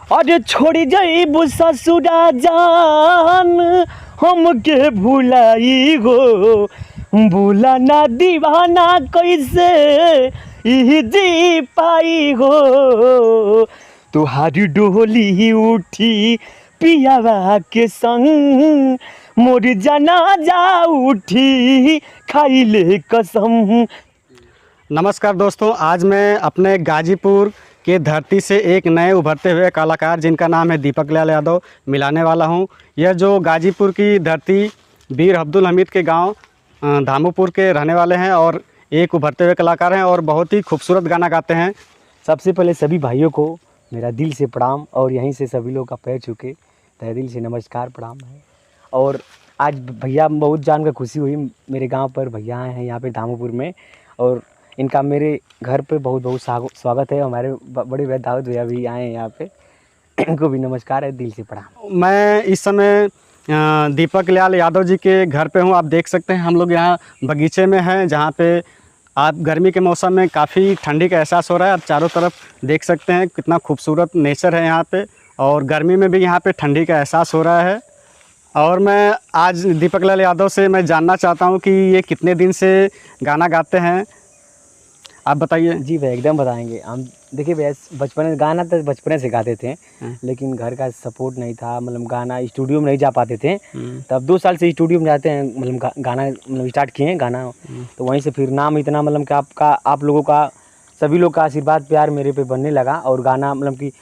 अरे छोड़ी जइबू ससुरा जान हमके भुलाई हो, भूला ना दीवाना कैसे ई जी पाई हो। तुहारी डोली उठी पियावा के संग, मोर जनाजा उठी खाइले कसम। नमस्कार दोस्तों, आज मैं अपने गाजीपुर के धरती से एक नए उभरते हुए कलाकार जिनका नाम है दीपक लाल यादव मिलाने वाला हूं। यह जो गाजीपुर की धरती बीर अब्दुल हमीद के गांव धामूपुर के रहने वाले हैं और एक उभरते हुए कलाकार हैं और बहुत ही खूबसूरत गाना गाते हैं। सबसे पहले सभी भाइयों को मेरा दिल से प्रणाम और यहीं से सभी लोग का पैर छूके तहे दिल से नमस्कार प्रणाम है। और आज भैया बहुत जान कर खुशी हुई, मेरे गांव पर भैया आए हैं यहाँ पे धामूपुर में और इनका मेरे घर पे बहुत बहुत स्वागत है। हमारे बड़े भैया दाऊद भैया भी आए हैं यहाँ पे, इनको भी नमस्कार है, दिल से प्रणाम। मैं इस समय दीपक लाल यादव जी के घर पे हूँ। आप देख सकते हैं हम लोग यहाँ बगीचे में हैं जहाँ पे आप गर्मी के मौसम में काफ़ी ठंडी का एहसास हो रहा है। आप चारों तरफ देख सकते हैं कितना खूबसूरत नेचर है यहाँ पे और गर्मी में भी यहाँ पे ठंडी का एहसास हो रहा है। और मैं आज दीपक लाल यादव से मैं जानना चाहता हूँ कि ये कितने दिन से गाना गाते हैं, आप बताइए। जी भैया एकदम बताएंगे हम। देखिए भैया बचपन में गाना तो बचपन से गाते थे, लेकिन घर का सपोर्ट नहीं था, मतलब गाना स्टूडियो में नहीं जा पाते थे। तब 2 साल से स्टूडियो में जाते हैं, मतलब गाना मतलब स्टार्ट किए हैं गाना। तो वहीं से फिर नाम इतना मतलब कि आप लोगों का सभी लोग का आशीर्वाद प्यार मेरे पे बनने लगा और गाना मतलब कि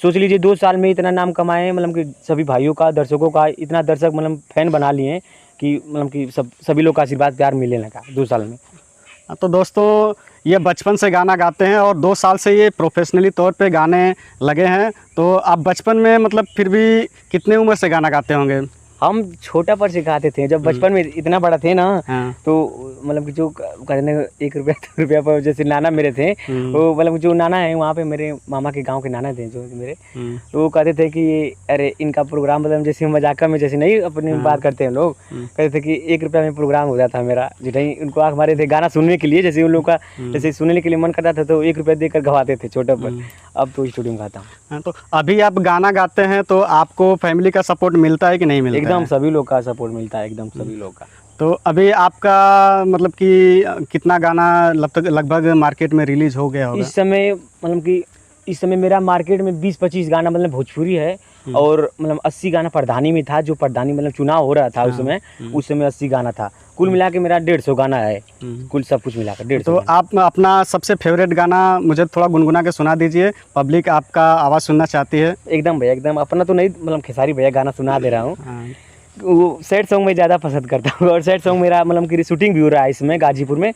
सोच लीजिए 2 साल में इतना नाम कमाए हैं, मतलब कि सभी भाइयों का दर्शकों का इतना दर्शक मतलब फ़ैन बना लिए हैं कि मतलब कि सभी लोग का आशीर्वाद प्यार मिलने लगा 2 साल में। तो दोस्तों ये बचपन से गाना गाते हैं और 2 साल से ये प्रोफेशनली तौर पे गाने लगे हैं। तो आप बचपन में मतलब फिर भी कितने उम्र से गाना गाते होंगे? हम छोटा पर से गाते थे, जब बचपन में इतना बड़ा थे ना। हाँ। तो मतलब कि जो कहते हैं 1 रुपया 2 रुपया पर जैसे नाना मेरे थे, वो मतलब जो नाना है वहाँ पे मेरे मामा के गांव के नाना थे जो मेरे, तो वो कहते थे कि अरे इनका प्रोग्राम मतलब जैसे मजाक में जैसे नहीं अपनी बात करते हैं लोग, कहते थे कि 1 रुपया में प्रोग्राम होता था मेरा। जितनी उनको आँख मारे थे गाना सुनने के लिए, जैसे उन लोग का जैसे सुनने के लिए मन करता था तो 1 रुपया देकर गवाते थे छोटा पर। अब तो स्टूडियो में गाता हूँ। तो अभी आप गाना गाते हैं तो आपको फैमिली का सपोर्ट मिलता है कि नहीं मिलता? एकदम सभी लोग का सपोर्ट मिलता है, एकदम सभी लोग का। तो अभी आपका मतलब कि कितना गाना लगभग मार्केट में रिलीज हो गया होगा? इस समय मतलब कि इस समय मेरा मार्केट में 20-25 गाना मतलब भोजपुरी है और मतलब 80 गाना प्रधानी में था। जो प्रधानी मतलब चुनाव हो रहा था उस समय 80 गाना था। कुल मिला के मेरा 150 गाना है, कुल सब कुछ मिलाकर 150। तो आप अपना सबसे फेवरेट गाना मुझे थोड़ा गुनगुना के सुना दीजिए, पब्लिक आपका आवाज़ सुनना चाहती है। एकदम भैया एकदम, अपना तो नहीं मतलब खेसारी भैया गाना सुना दे रहा हूँ। वो सैड सॉन्ग में ज़्यादा पसंद करता हूँ और सैड सॉन्ग मेरा मतलब कि शूटिंग भी हो रहा है इसमें गाजीपुर में।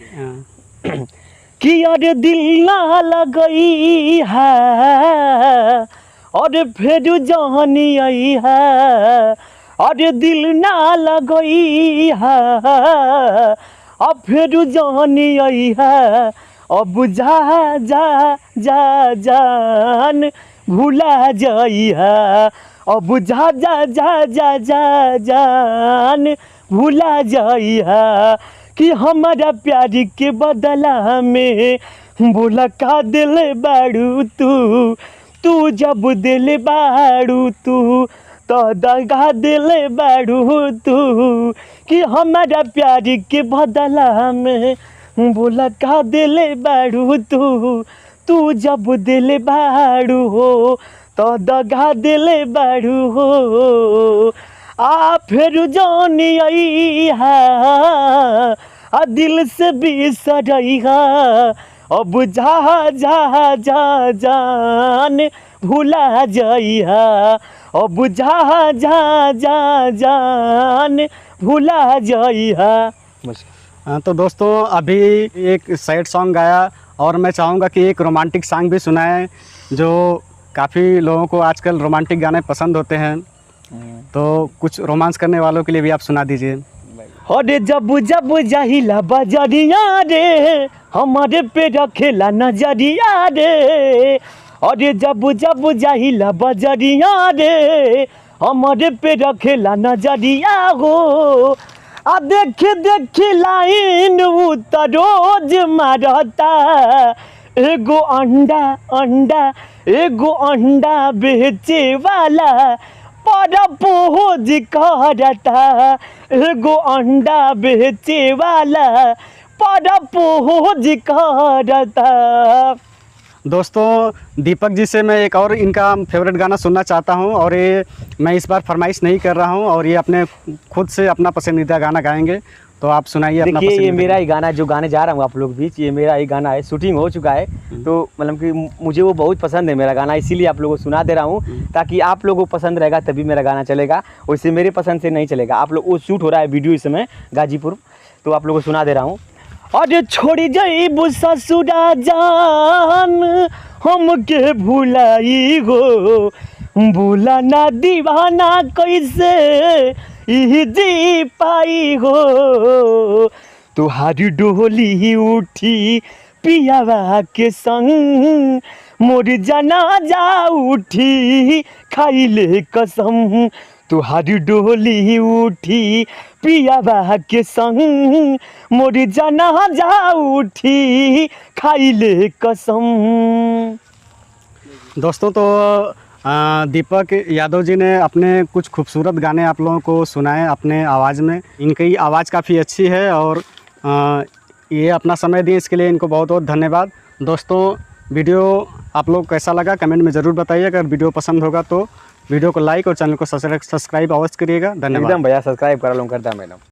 कि यार दिल ना लगई है और फिर जहानी आई है, और दिल ना लगई है और फिर जहानी आई है। अब जा जा जा जान भूला जाई है, अब जा जा जा जा जा जान भूला जाई है। कि हमारा प्यार के बदला में बोला का दिल बाड़ू तू जब दिल बाड़ू तू तो दगा दिल बाड़ू तू। कि हमारा प्यार के बदला में बोला का दिल बाड़ू तू जब दिल बाड़ू हो तो दगा दिल बाड़ू हो। आ फिर जानी आई है दिल से भी सजाई है, अब जा जा जा जान भूला जाई है, अब जा जा जा जान भूला जाई है। तो दोस्तों अभी एक सैड सॉन्ग गाया और मैं चाहूँगा कि एक रोमांटिक सॉन्ग भी सुनाएं, जो काफ़ी लोगों को आजकल रोमांटिक गाने पसंद होते हैं। तो कुछ रोमांस करने वालों के लिए भी आप सुना दीजिए। अरे जब जब जाहिला बजरिया रे हमारे पे रखेला नजरिया रे, अरे जब जब जाहिला बजरिया रे हमारे पे रखेला नजरिया हो। आ देख देख लाइन उतर रोज मारता एगो अंडा अंडा एगो अंडा बेचे वाला परपोज करता, एगो अंडा बेचे वाला परपोज करता। दोस्तों दीपक जी से मैं एक और इनका फेवरेट गाना सुनना चाहता हूं, और ये मैं इस बार फरमाइश नहीं कर रहा हूं, और ये अपने खुद से अपना पसंदीदा गाना गाएंगे। तो आप सुनाइए अपना देखिए, ये पसंदीदा मेरा ही गाना जो गाने जा रहा हूँ आप लोग बीच, ये मेरा ही गाना है, शूटिंग हो चुका है। तो मतलब कि मुझे वो बहुत पसंद है मेरा गाना, इसीलिए आप लोगों को सुना दे रहा हूँ, ताकि आप लोगों को पसंद रहेगा तभी मेरा गाना चलेगा, वैसे मेरे पसंद से नहीं चलेगा। आप लोग, वो शूट हो रहा है वीडियो इस समय गाजीपुर, तो आप लोगों को सुना दे रहा हूँ। अरे छोड़ी जइबू ससुरा जान हमके भुलाई गो, भूला ना दीवाना कैसे ई जी पाई हो। तुहारी डोली उठी पियावा के संग, मोर जनाजा उठी खाइले कसम। तुहारी डोली उठी पियावा के संग, मोर जनाजा उठी खाइले कसम। दोस्तों तो दीपक यादव जी ने अपने कुछ खूबसूरत गाने आप लोगों को सुनाए अपने आवाज़ में। इनकी आवाज़ काफ़ी अच्छी है, और ये अपना समय दिए इसके लिए इनको बहुत बहुत धन्यवाद। दोस्तों वीडियो आप लोग कैसा लगा कमेंट में ज़रूर बताइए। अगर वीडियो पसंद होगा तो वीडियो को लाइक और चैनल को सब्सक्राइब अवश्य करिएगा। धन्यवाद। एकदम भैया, सब्सक्राइब करा लो, करता मैडम।